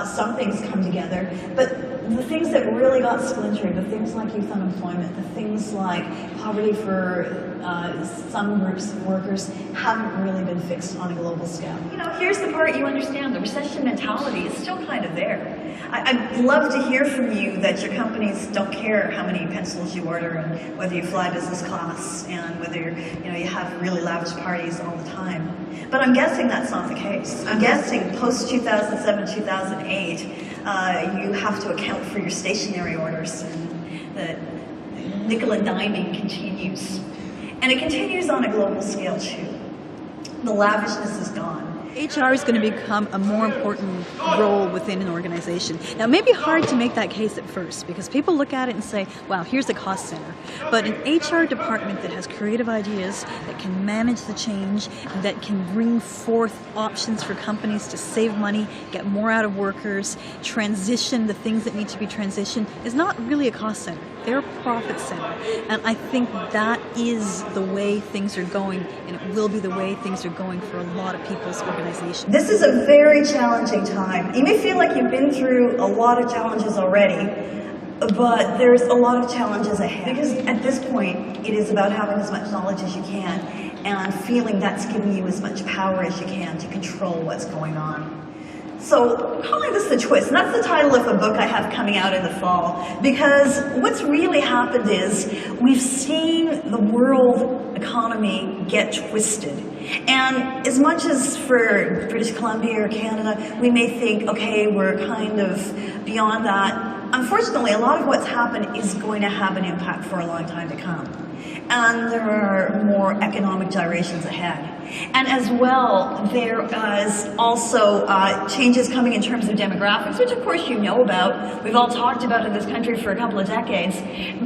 some things come together, but the things that really got splintered, the things like youth unemployment, the things like poverty for some groups of workers haven't really been fixed on a global scale. You know, here's the part you understand. The recession mentality is still kind of there. I'd love to hear from you that your companies don't care how many pencils you order and whether you fly business class and whether you have really lavish parties all the time. But I'm guessing that's not the case. I'm guessing post-2007, 2008, you have to account for your stationary orders, and that nickel and diming continues. And it continues on a global scale too. The lavishness is gone. HR is going to become a more important role within an organization. Now, it may be hard to make that case at first because people look at it and say, wow, here's a cost center. But an HR department that has creative ideas, that can manage the change, that can bring forth options for companies to save money, get more out of workers, transition the things that need to be transitioned, is not really a cost center. They're a profit center. And I think that is the way things are going, and it will be the way things are going for a lot of people's organizations. This is a very challenging time. You may feel like you've been through a lot of challenges already, but there's a lot of challenges ahead. Because at this point, it is about having as much knowledge as you can and feeling that's giving you as much power as you can to control what's going on. So, calling this The Twist, and that's the title of a book I have coming out in the fall, because what's really happened is we've seen the world economy get twisted. And as much as for British Columbia or Canada, we may think, okay, we're kind of beyond that, unfortunately, a lot of what's happened is going to have an impact for a long time to come. And there are more economic gyrations ahead. And as well, there is also changes coming in terms of demographics, which of course you know about. We've all talked about in this country for a couple of decades.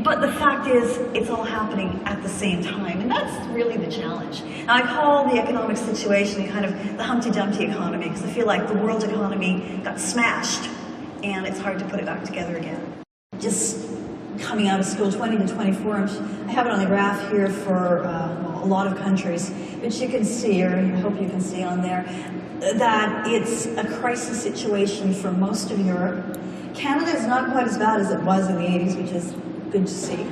But the fact is, it's all happening at the same time. And that's really the challenge. And I call the economic situation kind of the Humpty Dumpty economy, because I feel like the world economy got smashed, and it's hard to put it back together again. Just coming out of school, 20 to 24, I have it on the graph here for a lot of countries, but you can see, or I hope you can see on there, that it's a crisis situation for most of Europe. Canada is not quite as bad as it was in the 80s, which is good to see.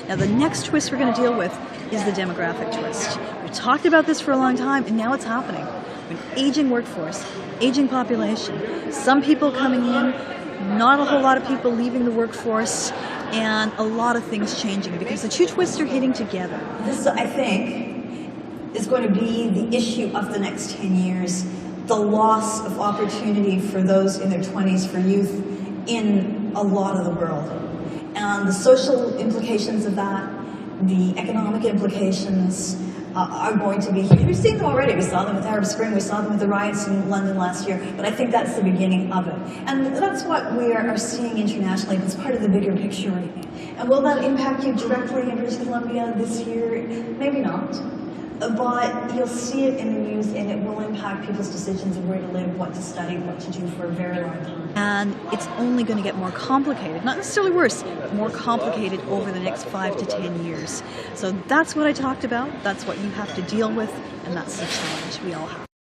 Now, the next twist we're going to deal with is the demographic twist. We've talked about this for a long time, and now it's happening. An aging workforce, aging population, some people coming in, not a whole lot of people leaving the workforce, and a lot of things changing because the two twists are hitting together. This, I think, is going to be the issue of the next 10 years, the loss of opportunity for those in their 20s, for youth, in a lot of the world. And the social implications of that, the economic implications, are going to be huge. We've seen them already. We saw them with Arab Spring, we saw them with the riots in London last year, but I think that's the beginning of it. And that's what we are seeing internationally. It's part of the bigger picture right now. And will that impact you directly in British Columbia this year? Maybe not. But you'll see it in the news, and it will impact people's decisions of where to live, what to study, what to do for a very long time. And it's only going to get more complicated, not necessarily worse, but more complicated over the next 5 to 10 years. So that's what I talked about, that's what you have to deal with, and that's the challenge we all have.